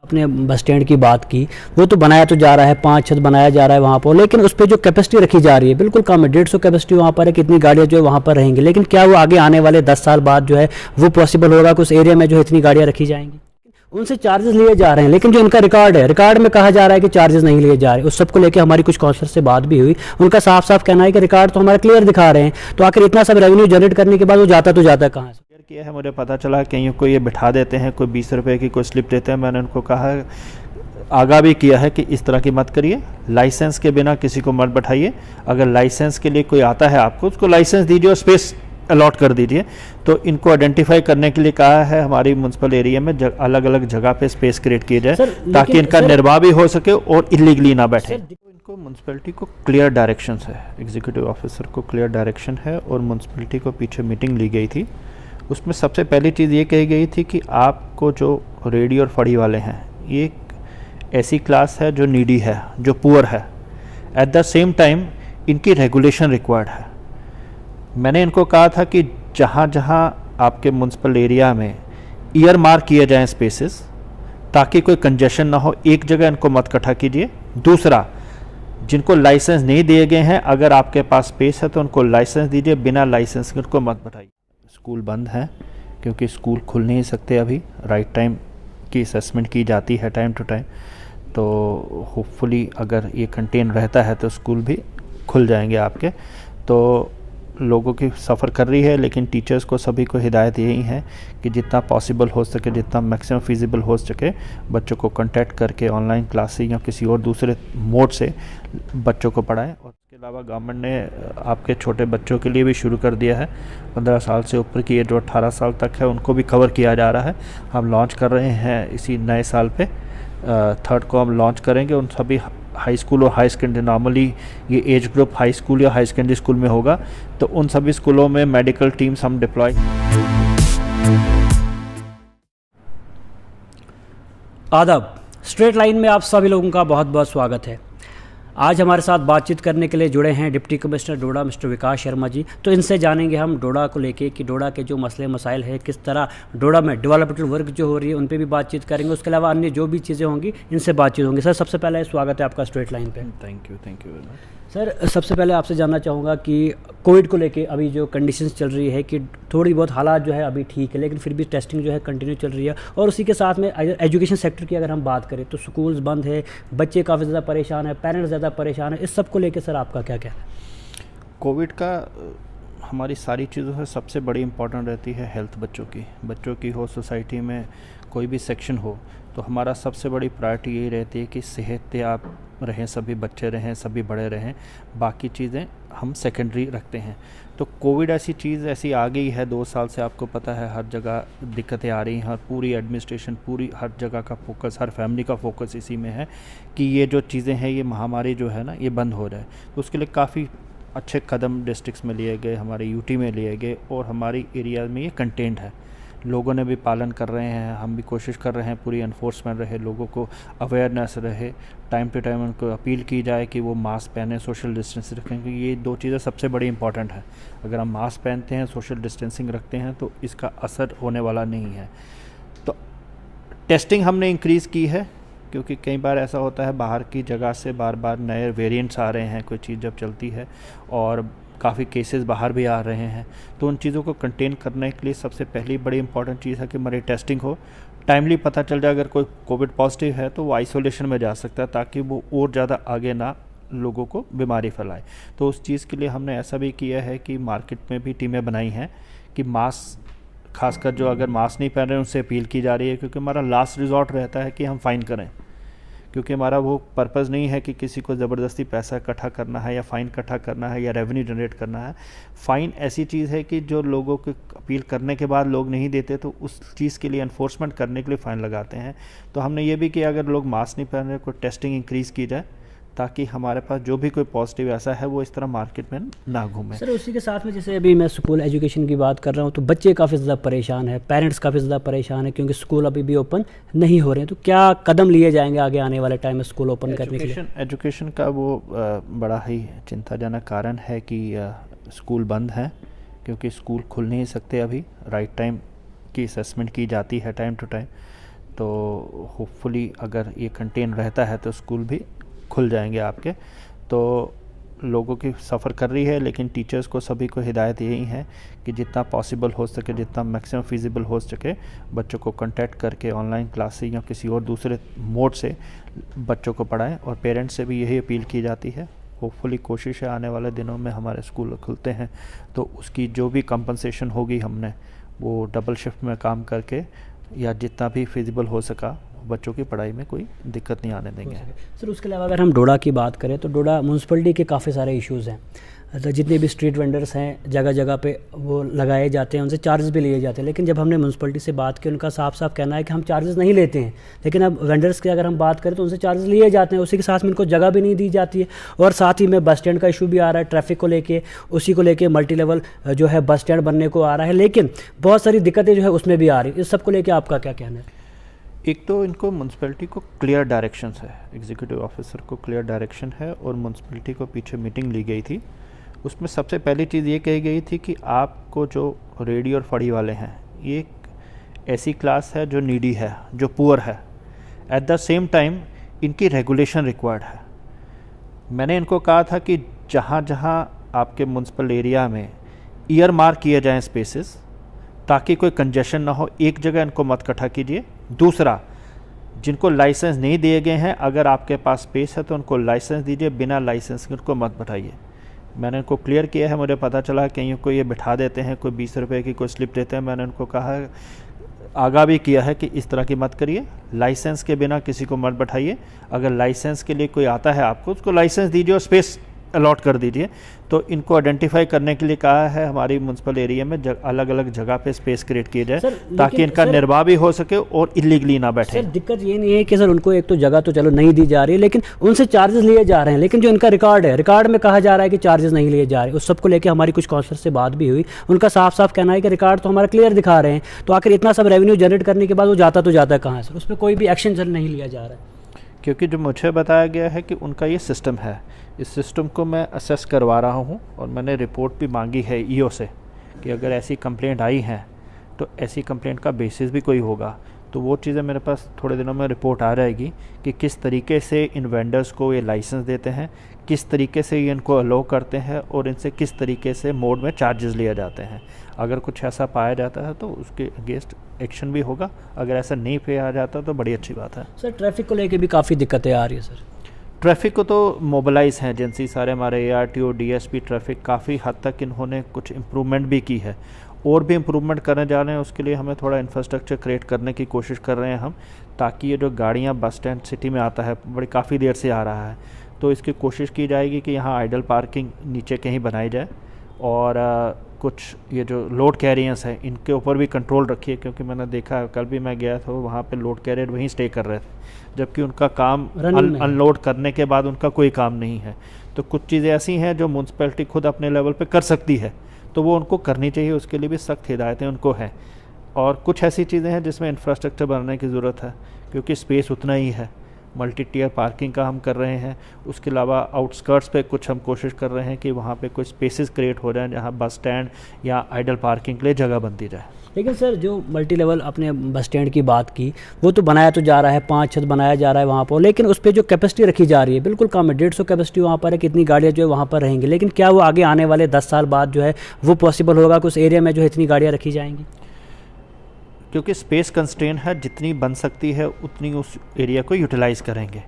अपने bus stand की बात की, वो तो बनाया तो जा रहा है, 5 छत बनाया जा रहा है वहाँ पर, लेकिन उस पर जो कैपेसिटी रखी जा रही है बिल्कुल कम है। 150 कैपेसिटी वहाँ पर है, कितनी गाड़ियाँ जो है वहाँ पर रहेंगी, लेकिन क्या वो आगे आने वाले 10 साल बाद जो है वो पॉसिबल होगा कि उस एरिया में जो है इतनी गाड़ियाँ रखी जाएंगी? उनसे चार्जेस लिए जा रहे हैं, लेकिन जो इनका रिकॉर्ड है, रिकॉर्ड में कहा जा रहा है कि चार्जेस नहीं लिए जा रहे। उस सबको लेकर हमारी कुछ काउंसलर से बात भी हुई, उनका साफ साफ कहना है कि रिकॉर्ड तो हमारा क्लियर दिखा रहे हैं, तो आखिर इतना सब रेवेन्यू जनरेट करने के बाद वो जाता तो जाता कहाँ है? किया है, मुझे पता चला कहीं को ये बिठा देते हैं, कोई 20 रुपए की कोई स्लिप देते हैं। मैंने उनको कहा, आगाह भी किया है कि इस तरह की मत करिए, लाइसेंस के बिना किसी को मत बैठाइए। अगर लाइसेंस के लिए कोई आता है आपको, उसको लाइसेंस दीजिए और स्पेस अलॉट कर दीजिए। तो इनको आइडेंटिफाई करने के लिए कहा है हमारी म्यूनसिपल एरिया में अलग अलग जगह पे स्पेस क्रिएट किए जाए ताकि इनका निर्वाह भी हो सके और इलीगली ना बैठे। इनको म्यूनसिपैलिटी को क्लियर डायरेक्शंस है, एग्जीक्यूटिव ऑफिसर को क्लियर डायरेक्शन है और म्यूनसिपैलिटी को पीछे मीटिंग ली गई थी। उसमें सबसे पहली चीज़ ये कही गई थी कि आपको जो रेडी और फड़ी वाले हैं, ये ऐसी क्लास है जो नीडी है, जो पुअर है। एट द सेम टाइम इनकी रेगुलेशन रिक्वायर्ड है। मैंने इनको कहा था कि जहाँ जहाँ आपके म्यूनसिपल एरिया में ईयर मार्क किए जाएँ स्पेसेस, ताकि कोई कंजेशन ना हो, एक जगह इनको मत इकट्ठा कीजिए। दूसरा, जिनको लाइसेंस नहीं दिए गए हैं, अगर आपके पास स्पेस है तो उनको लाइसेंस दीजिए, बिना लाइसेंस के उनको मत बैठाइए। स्कूल बंद है क्योंकि स्कूल खुल नहीं सकते अभी, राइट टाइम की असेसमेंट की जाती है टाइम टू टाइम। तो होपफुली अगर ये कंटेन रहता है तो स्कूल भी खुल जाएंगे आपके। तो लोगों की सफ़र कर रही है, लेकिन टीचर्स को सभी को हिदायत यही है कि जितना पॉसिबल हो सके, जितना मैक्सिमम फिजिबल हो सके, बच्चों को कांटेक्ट करके ऑनलाइन क्लासेस या किसी और दूसरे मोड से बच्चों को पढ़ाएं। और इसके अलावा गवर्नमेंट ने आपके छोटे बच्चों के लिए भी शुरू कर दिया है, 15 साल से ऊपर की एज जो 18 साल तक है उनको भी कवर किया जा रहा है। हम लॉन्च कर रहे हैं इसी नए साल पे, 3rd को हम लॉन्च करेंगे। उन सभी हाई स्कूल और हाई सेकेंडरी, नॉर्मली ये एज ग्रुप हाई स्कूल या हाई सेकेंडरी स्कूल में होगा, तो उन सभी स्कूलों में मेडिकल टीम्स हम डिप्लॉय। आदाब, स्ट्रेट लाइन में आप सभी लोगों का बहुत बहुत स्वागत है। आज हमारे साथ बातचीत करने के लिए जुड़े हैं डिप्टी कमिश्नर डोडा मिस्टर विकास शर्मा जी। तो इनसे जानेंगे हम डोडा को लेके कि डोडा के जो मसले मसाइल है, किस तरह डोडा में डेवलपमेंटल वर्क जो हो रही है उन पे भी बातचीत करेंगे। उसके अलावा अन्य जो भी चीज़ें होंगी इनसे बातचीत होंगी। सर, सबसे पहले स्वागत है आपका स्ट्रेट लाइन पे। Thank you very much. Sir, सबसे पहले आपसे जानना चाहूँगा कि कोविड को लेके अभी जो कंडीशंस चल रही है कि थोड़ी बहुत हालात जो है अभी ठीक है, लेकिन फिर भी टेस्टिंग जो है कंटिन्यू चल रही है, और उसी के साथ में एजुकेशन सेक्टर की अगर हम बात करें तो स्कूल्स बंद है, बच्चे काफ़ी ज़्यादा परेशान है, पेरेंट्स ज़्यादा परेशान है। इस सब को लेके सर आपका क्या कहना है? कोविड का हमारी सारी चीज़ों से सबसे बड़ी इम्पॉर्टेंट रहती है हेल्थ। बच्चों की हो, सोसाइटी में कोई भी सेक्शन हो, तो हमारा सबसे बड़ी प्रायोरिटी यही रहती है कि सेहतयाब रहें, सभी बच्चे रहें, सभी बड़े रहें। बाकी चीज़ें हम सेकेंडरी रखते हैं। तो कोविड ऐसी चीज़ ऐसी आ गई है, 2 साल से आपको पता है हर जगह दिक्कतें आ रही हैं, हर पूरी एडमिनिस्ट्रेशन, पूरी हर जगह का फोकस, हर फैमिली का फोकस इसी में है कि ये जो चीज़ें हैं, ये महामारी जो है ना, ये बंद हो जाए। तो उसके लिए काफ़ी अच्छे कदम डिस्ट्रिक्ट्स में लिए गए, हमारे यूटी में लिए गए, और हमारी एरिया में ये कंटेंट है। लोगों ने भी पालन कर रहे हैं, हम भी कोशिश कर रहे हैं पूरी एनफोर्समेंट रहे, लोगों को अवेयरनेस रहे, टाइम टू टाइम उनको अपील की जाए कि वो मास्क पहने, सोशल डिस्टेंस रखें, क्योंकि ये 2 चीज़ें सबसे बड़ी इंपॉर्टेंट है। अगर हम मास्क पहनते हैं, सोशल डिस्टेंसिंग रखते हैं, तो इसका असर होने वाला नहीं है। तो टेस्टिंग हमने इंक्रीज़ की है, क्योंकि कई बार ऐसा होता है बाहर की जगह से बार बार नए वेरिएंट्स आ रहे हैं, कोई चीज़ जब चलती है, और काफ़ी केसेस बाहर भी आ रहे हैं। तो उन चीज़ों को कंटेन करने के लिए सबसे पहली बड़ी इंपॉर्टेंट चीज़ है कि हमारी टेस्टिंग हो, टाइमली पता चल जाए अगर कोई कोविड पॉजिटिव है तो वो आइसोलेशन में जा सकता है, ताकि वो और ज़्यादा आगे ना लोगों को बीमारी फैलाए। तो उस चीज़ के लिए हमने ऐसा भी किया है कि मार्केट में भी टीमें बनाई हैं कि मास्क, खासकर जो अगर मास्क नहीं पहन रहे हैं उनसे अपील की जा रही है, क्योंकि हमारा लास्ट रिजॉर्ट रहता है कि हम फ़ाइन करें, क्योंकि हमारा वो पर्पज़ नहीं है कि किसी को ज़बरदस्ती पैसा इकट्ठा करना है या फ़ाइन इकट्ठा करना है या रेवेन्यू जनरेट करना है। फ़ाइन ऐसी चीज़ है कि जो लोगों को अपील करने के बाद लोग नहीं देते, तो उस चीज़ के लिए एनफोर्समेंट करने के लिए फ़ाइन लगाते हैं। तो हमने ये भी किया, अगर लोग मास्क नहीं पहन रहे, कोई टेस्टिंग इंक्रीज़ की जाए, ताकि हमारे पास जो भी कोई पॉजिटिव ऐसा है वो इस तरह मार्केट में ना घूमे। सर, उसी के साथ में जैसे अभी मैं स्कूल एजुकेशन की बात कर रहा हूँ, तो बच्चे काफ़ी ज़्यादा परेशान है, पेरेंट्स काफ़ी ज़्यादा परेशान है, क्योंकि स्कूल अभी भी ओपन नहीं हो रहे हैं। तो क्या कदम लिए जाएंगे आगे आने वाले टाइम में स्कूल ओपन करने के लिए? एजुकेशन का वो बड़ा ही चिंताजनक कारण है कि स्कूल बंद है, क्योंकि स्कूल खुल नहीं सकते अभी, राइट टाइम की असेसमेंट की जाती है टाइम टू टाइम। तो होपफुली अगर ये कंटेन रहता है तो स्कूल भी खुल जाएंगे आपके। तो लोगों की सफ़र कर रही है, लेकिन टीचर्स को सभी को हिदायत यही है कि जितना पॉसिबल हो सके, जितना मैक्सिमम फिजिबल हो सके, बच्चों को कांटेक्ट करके ऑनलाइन क्लासेस या किसी और दूसरे मोड से बच्चों को पढ़ाएं। और पेरेंट्स से भी यही अपील की जाती है। होपफुली कोशिश है आने वाले दिनों में हमारे स्कूल खुलते हैं तो उसकी जो भी कंपनसेशन होगी हमने वो डबल शिफ्ट में काम करके या जितना भी फिजिबल हो सका बच्चों की पढ़ाई में कोई दिक्कत नहीं आने देंगे। सर उसके अलावा अगर हम डोडा की बात करें तो डोडा म्यूनसिपलिटी के काफ़ी सारे इश्यूज़ हैं। तो जितने भी स्ट्रीट वेंडर्स हैं जगह जगह पे वो लगाए जाते हैं, उनसे चार्जेस भी लिए जाते हैं। लेकिन जब हमने म्यूनसिपलिटी से बात की उनका साफ साफ कहना है कि हम चार्जेस नहीं लेते हैं। लेकिन अब वेंडर्स की अगर हम बात करें तो उनसे चार्जेस लिए जाते हैं, उसी के साथ में उनको जगह भी नहीं दी जाती है। और साथ ही में बस स्टैंड का इशू भी आ रहा है, ट्रैफिक को लेके, उसी को लेके मल्टी लेवल जो है बस स्टैंड बनने को आ रहा है। लेकिन बहुत सारी दिक्कतें जो है उसमें भी आ रही है। इस सब को लेकर आपका क्या कहना है? एक तो इनको म्यूनसिपैलिटी को क्लियर डायरेक्शंस है, एग्जीक्यूटिव ऑफिसर को क्लियर डायरेक्शन है और म्यूनसिपैलिटी को पीछे मीटिंग ली गई थी। उसमें सबसे पहली चीज़ ये कही गई थी कि आपको जो रेडी और फड़ी वाले हैं ये एक ऐसी क्लास है जो नीडी है, जो पुअर है। एट द सेम टाइम इनकी रेगुलेशन रिक्वायर्ड है। मैंने इनको कहा था कि जहाँ जहाँ आपके म्यूनसिपल एरिया में ईयर मार्क किए जाएँ स्पेसेस, ताकि कोई कंजेशन ना हो, एक जगह इनको मत इकट्ठा कीजिए। दूसरा, जिनको लाइसेंस नहीं दिए गए हैं, अगर आपके पास स्पेस है तो उनको लाइसेंस दीजिए, बिना लाइसेंस के उनको मत बैठाइए। मैंने उनको क्लियर किया है। मुझे पता चला कहीं को ये बिठा देते हैं, कोई 20 रुपये की कोई स्लिप देते हैं। मैंने उनको कहा, आगाह भी किया है कि इस तरह की मत करिए, लाइसेंस के बिना किसी को मत बैठाइए। अगर लाइसेंस के लिए कोई आता है आपको, उसको लाइसेंस दीजिए और स्पेस अलॉट कर दीजिए। तो इनको आइडेंटिफाई करने के लिए कहा है हमारी म्यूनसिपल एरिया में अलग अलग जगह पे स्पेस क्रिएट किए जाए ताकि इनका निर्वाह भी हो सके और इलीगली ना बैठे। सर दिक्कत ये नहीं है कि सर उनको एक तो जगह तो चलो नहीं दी जा रही है, लेकिन उनसे चार्जेस लिए जा रहे हैं। लेकिन जो इनका रिकॉर्ड है, रिकॉर्ड में कहा जा रहा है कि चार्जेस नहीं लिए जा रहे। उस सबको लेकर हमारी कुछ काउंसलर से बात भी हुई, उनका साफ साफ कहना है कि रिकॉर्ड तो हमारा क्लियर दिखा रहे हैं, तो आखिर इतना सब रेवेन्यू जनरेट करने के बाद वो जाता है कहाँ है सर? उस पर कोई भी एक्शन नहीं लिया जा रहा है। क्योंकि जो मुझे बताया गया है कि उनका ये सिस्टम है, इस सिस्टम को मैं असेस करवा रहा हूँ और मैंने रिपोर्ट भी मांगी है ईओ से कि अगर ऐसी कंप्लेंट आई हैं तो ऐसी कंप्लेंट का बेसिस भी कोई होगा। तो वो चीज़ें मेरे पास थोड़े दिनों में रिपोर्ट आ जाएगी कि किस तरीके से इन वेंडर्स को ये लाइसेंस देते हैं, किस तरीके से ये इनको अलो करते हैं और इनसे किस तरीके से मोड में चार्जेस लिए जाते हैं। अगर कुछ ऐसा पाया जाता है तो उसके अगेंस्ट एक्शन भी होगा। अगर ऐसा नहीं पाया जाता तो बड़ी अच्छी बात है। सर ट्रैफिक को लेके भी काफ़ी दिक्कतें आ रही है सर। ट्रैफिक को तो मोबिलाइज हैं एजेंसी सारे, हमारे ARTO DSP ट्रैफिक काफ़ी हद तक इन्होंने कुछ इम्प्रूवमेंट भी की है और भी इम्प्रूवमेंट करने जा रहे हैं। उसके लिए हमें थोड़ा इंफ्रास्ट्रक्चर क्रिएट करने की कोशिश कर रहे हैं हम, ताकि ये जो गाड़ियाँ बस स्टैंड सिटी में आता है बड़ी काफ़ी देर से आ रहा है, तो इसकी कोशिश की जाएगी कि यहाँ आइडल पार्किंग नीचे कहीं बनाई जाए और कुछ ये जो लोड कैरियर्स हैं इनके ऊपर भी कंट्रोल रखिए। क्योंकि मैंने देखा, कल भी मैं गया था, वहाँ पे लोड कैरियर वहीं स्टे कर रहे थे, जबकि उनका काम अनलोड करने के बाद उनका कोई काम नहीं है। तो कुछ चीज़ें ऐसी हैं जो म्यूनसिपैलिटी खुद अपने लेवल पे कर सकती है, तो वो उनको करनी चाहिए। उसके लिए भी सख्त हिदायतें उनको हैं। और कुछ ऐसी चीज़ें हैं जिसमें इंफ्रास्ट्रक्चर बनाने की ज़रूरत है, क्योंकि स्पेस उतना ही है। मल्टी टियर पार्किंग का हम कर रहे हैं। उसके अलावा आउटस्कर्ट्स पे कुछ हम कोशिश कर रहे हैं कि वहाँ पे कुछ स्पेसेस क्रिएट हो जाएं जहाँ बस स्टैंड या आइडल पार्किंग के लिए जगह बनती जाए। लेकिन सर जो मल्टी लेवल अपने बस स्टैंड की बात की, वो तो बनाया तो जा रहा है, 5 छत बनाया जा रहा है वहाँ पर, लेकिन उस पर जो कैपेसिटी रखी जा रही है बिल्कुल कम है। 150 कैपेसिटी वहाँ पर है, कितनी गाड़ियाँ जो है वहाँ पर रहेंगी। लेकिन क्या वो आगे आने वाले 10 साल बाद जो है वो पॉसिबल होगा कि उस एरिया में जो है इतनी गाड़ियाँ रखी जाएंगी? क्योंकि स्पेस कंस्ट्रेन है, जितनी बन सकती है उतनी उस एरिया को यूटिलाइज़ करेंगे।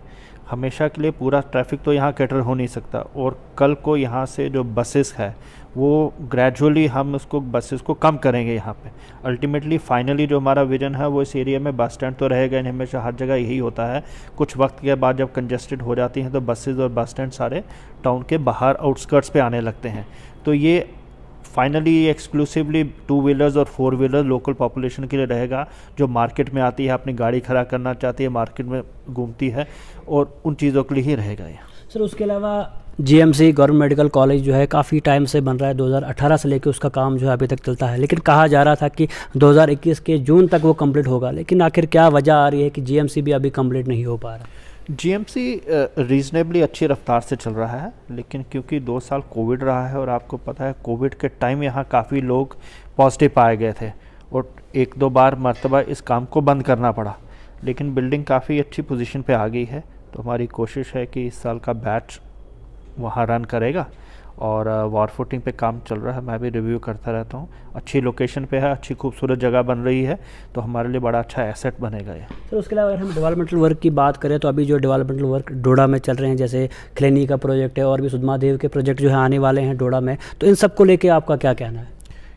हमेशा के लिए पूरा ट्रैफिक तो यहाँ कैटर हो नहीं सकता। और कल को यहाँ से जो बसेस है वो ग्रेजुअली हम उसको बसेस को कम करेंगे यहाँ पे। अल्टीमेटली फाइनली जो हमारा विजन है वो इस एरिया में बस स्टैंड तो रहेगा नहीं, हमेशा हर जगह यही होता है। कुछ वक्त के बाद जब कंजेस्टेड हो जाती हैं तो बसेस और बस स्टैंड सारे टाउन के बाहर आउटस्कर्ट्स पे आने लगते हैं। तो ये फाइनली एक्सक्लूसिवली 2 व्हीलर्स और 4 व्हीलर लोकल पॉपुलेशन के लिए रहेगा, जो मार्केट में आती है, अपनी गाड़ी खड़ा करना चाहती है, मार्केट में घूमती है, और उन चीज़ों के लिए ही रहेगा ये। सर उसके अलावा GMC गवर्नमेंट मेडिकल कॉलेज जो है काफ़ी टाइम से बन रहा है, 2018 से लेकर उसका काम जो है अभी तक चलता है। लेकिन कहा जा रहा था कि 2021 के जून तक वो कंप्लीट होगा, लेकिन आखिर क्या वजह आ रही है कि GMC भी अभी कंप्लीट नहीं हो पा रहा? GMC रीज़नेबली अच्छी रफ्तार से चल रहा है, लेकिन क्योंकि 2 साल कोविड रहा है और आपको पता है कोविड के टाइम यहाँ काफ़ी लोग पॉजिटिव पाए गए थे और 1-2 बार मरतबा इस काम को बंद करना पड़ा। लेकिन बिल्डिंग काफ़ी अच्छी पोजीशन पे आ गई है। तो हमारी कोशिश है कि इस साल का बैच वहाँ रन करेगा और वॉर फुटिंग पे काम चल रहा है। मैं भी रिव्यू करता रहता हूँ। अच्छी लोकेशन पे है, अच्छी खूबसूरत जगह बन रही है, तो हमारे लिए बड़ा अच्छा एसेट बनेगा ये। सर उसके अलावा अगर हम डेवलपमेंटल वर्क की बात करें तो अभी जो डेवलपमेंटल वर्क डोडा में चल रहे हैं, जैसे खिलनी का प्रोजेक्ट है और भी सुधमादेव के प्रोजेक्ट जो है आने वाले हैं डोडा में, तो इन सब को लेके आपका क्या कहना है?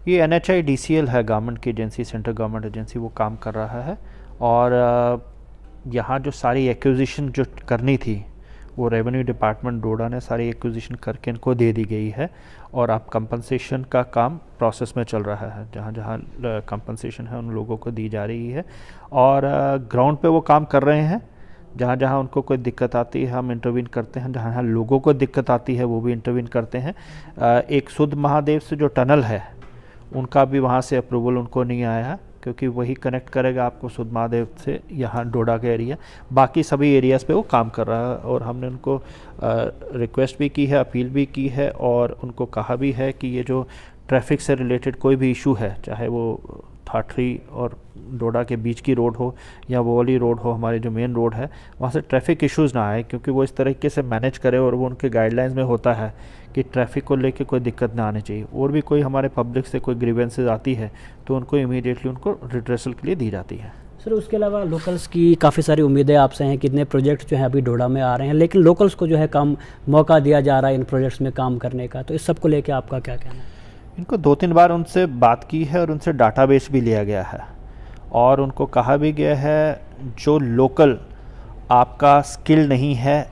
ये NHIDCL है, गवर्नमेंट की एजेंसी, सेंट्रल गवर्नमेंट एजेंसी, वो काम कर रहा है। और यहाँ जो सारी एक्विजिशन जो करनी थी वो रेवेन्यू डिपार्टमेंट डोडा ने सारी एक्विजिशन करके इनको दे दी गई है। और अब कंपनसेशन का काम प्रोसेस में चल रहा है, जहाँ जहाँ कंपनसेशन है उन लोगों को दी जा रही है। और ग्राउंड पे वो काम कर रहे हैं। जहाँ जहाँ उनको कोई दिक्कत आती है हम इंटरवीन करते हैं, जहाँ जहाँ लोगों को दिक्कत आती है वो भी इंटरवीन करते हैं। एक सुध महादेव से जो टनल है उनका भी वहाँ से अप्रूवल उनको नहीं आया है, क्योंकि वही कनेक्ट करेगा आपको सुध महादेव से यहाँ डोडा के एरिया। बाकी सभी एरियाज़ पे वो काम कर रहा है और हमने उनको रिक्वेस्ट भी की है, अपील भी की है और उनको कहा भी है कि ये जो ट्रैफिक से रिलेटेड कोई भी इशू है, चाहे वो थाटरी और डोडा के बीच की रोड हो या वो वाली रोड हो, हमारी जो मेन रोड है, वहाँ से ट्रैफिक इश्यूज़ ना आए, क्योंकि वो इस तरीके से मैनेज करे और वो उनके गाइडलाइंस में होता है कि ट्रैफिक को लेके कोई दिक्कत ना आनी चाहिए। और भी कोई हमारे पब्लिक से कोई ग्रीवेंसेस आती है तो उनको इमीडिएटली उनको रिड्रेसल के लिए दी जाती है। सर उसके अलावा लोकल्स की काफ़ी सारी उम्मीदें आपसे हैं, कितने प्रोजेक्ट जो हैं अभी डोडा में आ रहे हैं, लेकिन लोकल्स को जो है कम मौका दिया जा रहा है इन प्रोजेक्ट्स में काम करने का, तो इस सब को लेके आपका क्या कहना है? इनको 2-3 बार उनसे बात की है और उनसे डाटाबेस भी लिया गया है और उनको कहा भी गया है जो लोकल आपका स्किल नहीं है,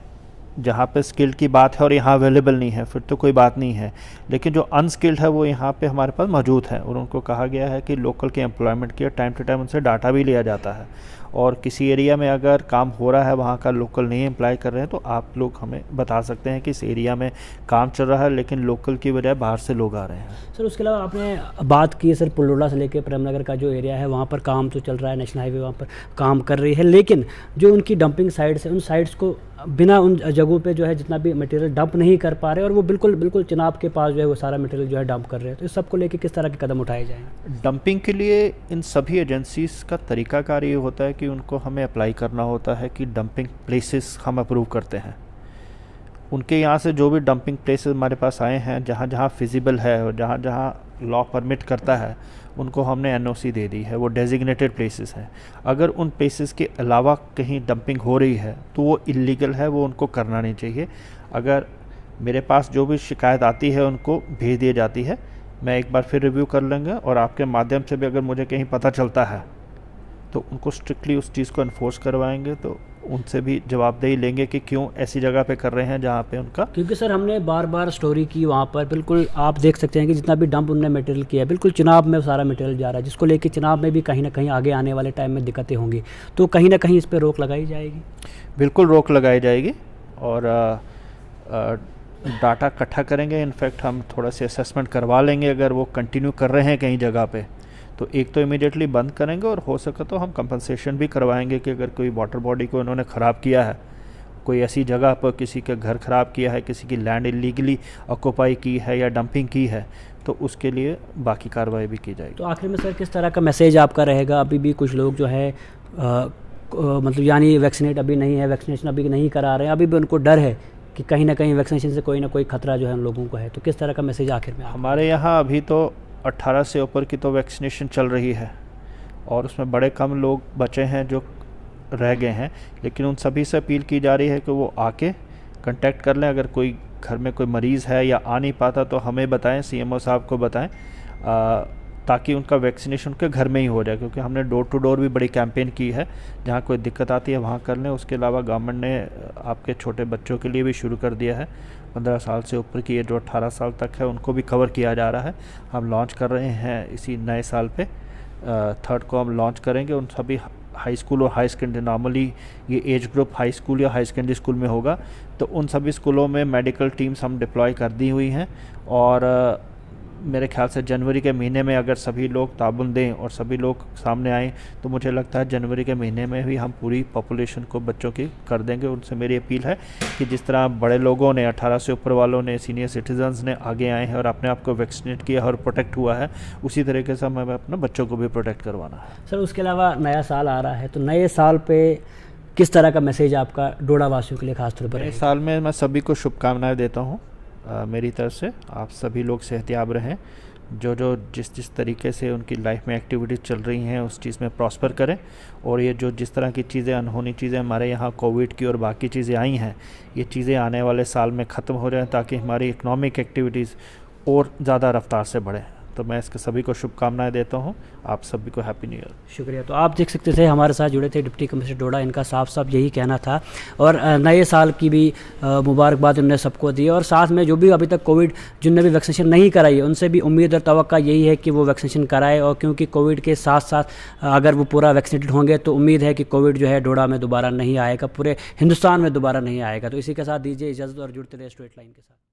जहाँ पे स्किल्ड की बात है और यहाँ अवेलेबल नहीं है फिर तो कोई बात नहीं है, लेकिन जो अनस्किल्ड है वो यहाँ पे हमारे पास मौजूद है। और उनको कहा गया है कि लोकल के एम्प्लॉयमेंट की टाइम टू टाइम उनसे डाटा भी लिया जाता है और किसी एरिया में अगर काम हो रहा है वहाँ का लोकल नहीं अप्लाई कर रहे हैं तो आप लोग हमें बता सकते हैं कि इस एरिया में काम चल रहा है लेकिन लोकल की बजाय बाहर से लोग आ रहे हैं। सर उसके अलावा आपने बात की सर पुलडोडा से लेकर प्रेमनगर का जो एरिया है वहाँ पर काम तो चल रहा है, नेशनल हाईवे वहाँ पर काम कर रही है, लेकिन जो उनकी डंपिंग साइट्स है उन साइट्स को बिना उन जगहों पे जो है जितना भी मटेरियल डंप नहीं कर पा रहे और वो बिल्कुल चिनाब के पास जो है वो सारा मटेरियल जो है डंप कर रहे हैं, तो इस सब को लेकर किस तरह के कदम उठाए जाएँ? डंपिंग के लिए इन सभी एजेंसीज़ का तरीकाकार ये होता है कि उनको हमें अप्लाई करना होता है कि डंपिंग प्लेसेस हम अप्रूव करते हैं। उनके यहाँ से जो भी डंपिंग प्लेसेस हमारे पास आए हैं, जहाँ जहाँ फिजिबल है और जहाँ जहाँ लॉ परमिट करता है, उनको हमने NOC दे दी है, वो डेजिग्नेटेड प्लेसेस हैं। अगर उन प्लेसेस के अलावा कहीं डंपिंग हो रही है तो वो इलीगल है, वो उनको करना नहीं चाहिए। अगर मेरे पास जो भी शिकायत आती है उनको भेज दी जाती है, मैं एक बार फिर रिव्यू कर लेंगे और आपके माध्यम से भी अगर मुझे कहीं पता चलता है तो उनको स्ट्रिक्टली उस चीज़ को इन्फोर्स करवाएंगे, तो उनसे भी जवाबदेही लेंगे कि क्यों ऐसी जगह पे कर रहे हैं जहाँ पे उनका। क्योंकि सर हमने बार बार स्टोरी की वहाँ पर, बिल्कुल आप देख सकते हैं कि जितना भी डंप उनने मटेरियल किया है बिल्कुल चिनाब में सारा मटेरियल जा रहा है, जिसको लेके चिनाब में भी कहीं ना कहीं आगे आने वाले टाइम में दिक्कतें होंगी, तो कहीं ना कहीं इस पर रोक लगाई जाएगी। बिल्कुल रोक लगाई जाएगी और डाटा इकट्ठा करेंगे। इनफैक्ट हम थोड़ा सा असेसमेंट करवा लेंगे, अगर वो कंटिन्यू कर रहे हैं कहीं जगह पे तो एक तो इमीडिएटली बंद करेंगे और हो सके तो हम कंपनसेशन भी करवाएंगे कि अगर कोई वाटर बॉडी को इन्होंने ख़राब किया है, कोई ऐसी जगह पर किसी का घर ख़राब किया है, किसी की लैंड इलीगली ऑक्यूपाई की है या डंपिंग की है, तो उसके लिए बाकी कार्रवाई भी की जाएगी। तो आखिर में सर किस तरह का मैसेज आपका रहेगा? अभी भी कुछ लोग जो है मतलब यानी वैक्सीनेट अभी नहीं है, वैक्सीनेशन अभी नहीं करा रहे हैं, अभी भी उनको डर है कि कहीं ना कहीं वैक्सीनेशन से कोई ना कोई खतरा जो है हम लोगों को है, तो किस तरह का मैसेज आखिर में? हमारे यहाँ अभी तो 18 से ऊपर की तो वैक्सीनेशन चल रही है और उसमें बड़े कम लोग बचे हैं जो रह गए हैं, लेकिन उन सभी से अपील की जा रही है कि वो आके कांटेक्ट कर लें। अगर कोई घर में कोई मरीज़ है या आ नहीं पाता तो हमें बताएं, CMO साहब को बताएं, ताकि उनका वैक्सीनेशन उनके घर में ही हो जाए, क्योंकि हमने डोर टू डोर भी बड़ी कैंपेन की है, जहाँ कोई दिक्कत आती है वहाँ कर लें। उसके अलावा गवर्नमेंट ने आपके छोटे बच्चों के लिए भी शुरू कर दिया है, 15 साल से ऊपर की, जो 18 साल तक है उनको भी कवर किया जा रहा है। हम लॉन्च कर रहे हैं इसी नए साल पे, 3rd को हम लॉन्च करेंगे। उन सभी हाई स्कूल और हाई सेकेंडरी, नॉर्मली ये एज ग्रुप हाई स्कूल या हाई सेकेंडरी स्कूल में होगा, तो उन सभी स्कूलों में मेडिकल टीम्स हम डिप्लॉय कर दी हुई हैं और मेरे ख्याल से जनवरी के महीने में अगर सभी लोग ताबुन दें और सभी लोग सामने आएँ तो मुझे लगता है जनवरी के महीने में भी हम पूरी पॉपुलेशन को बच्चों की कर देंगे। उनसे मेरी अपील है कि जिस तरह बड़े लोगों ने 18 से ऊपर वालों ने सीनियर सिटीजन्स ने आगे आए हैं और अपने आप को वैक्सीनेट किया और प्रोटेक्ट हुआ है, उसी तरीके से हमें अपने बच्चों को भी प्रोटेक्ट करवाना है। सर उसके अलावा नया साल आ रहा है, तो नए साल पे किस तरह का मैसेज आपका डोडा वासियों के लिए खासतौर पर नए रहेगा? साल में मैं सभी को शुभकामनाएं देता हूँ मेरी तरफ से। आप सभी लोग सेहतयाब रहें, जो जिस तरीके से उनकी लाइफ में एक्टिविटीज़ चल रही हैं उस चीज़ में प्रॉस्पर करें, और ये जिस तरह की चीज़ें अनहोनी चीज़ें हमारे यहाँ कोविड की और बाकी चीज़ें आई हैं, ये चीज़ें आने वाले साल में ख़त्म हो जाएं ताकि हमारी इकोनॉमिक एक्टिविटीज़ और ज़्यादा रफ्तार से बढ़ें। तो मैं इसके सभी को शुभकामनाएं देता हूं। आप सभी को हैप्पी न्यू ईयर। शुक्रिया। तो आप देख सकते थे हमारे साथ जुड़े थे डिप्टी कमिश्नर डोडा, इनका साफ साफ यही कहना था और नए साल की भी मुबारकबाद उन्होंने सबको दी, और साथ में जो भी अभी तक कोविड जिनने भी वैक्सीनेशन नहीं कराई है उनसे भी उम्मीद और तवक्का यही है कि वो वैक्सीनेशन कराए, और क्योंकि कोविड के साथ साथ अगर वो पूरा वैक्सीनेटेड होंगे तो उम्मीद है कि कोविड जो है डोडा में दोबारा नहीं आएगा, पूरे हिंदुस्तान में दोबारा नहीं आएगा। तो इसी के साथ दीजिए इजाज़त और जुड़ते रहे स्ट्रेट लाइन के साथ।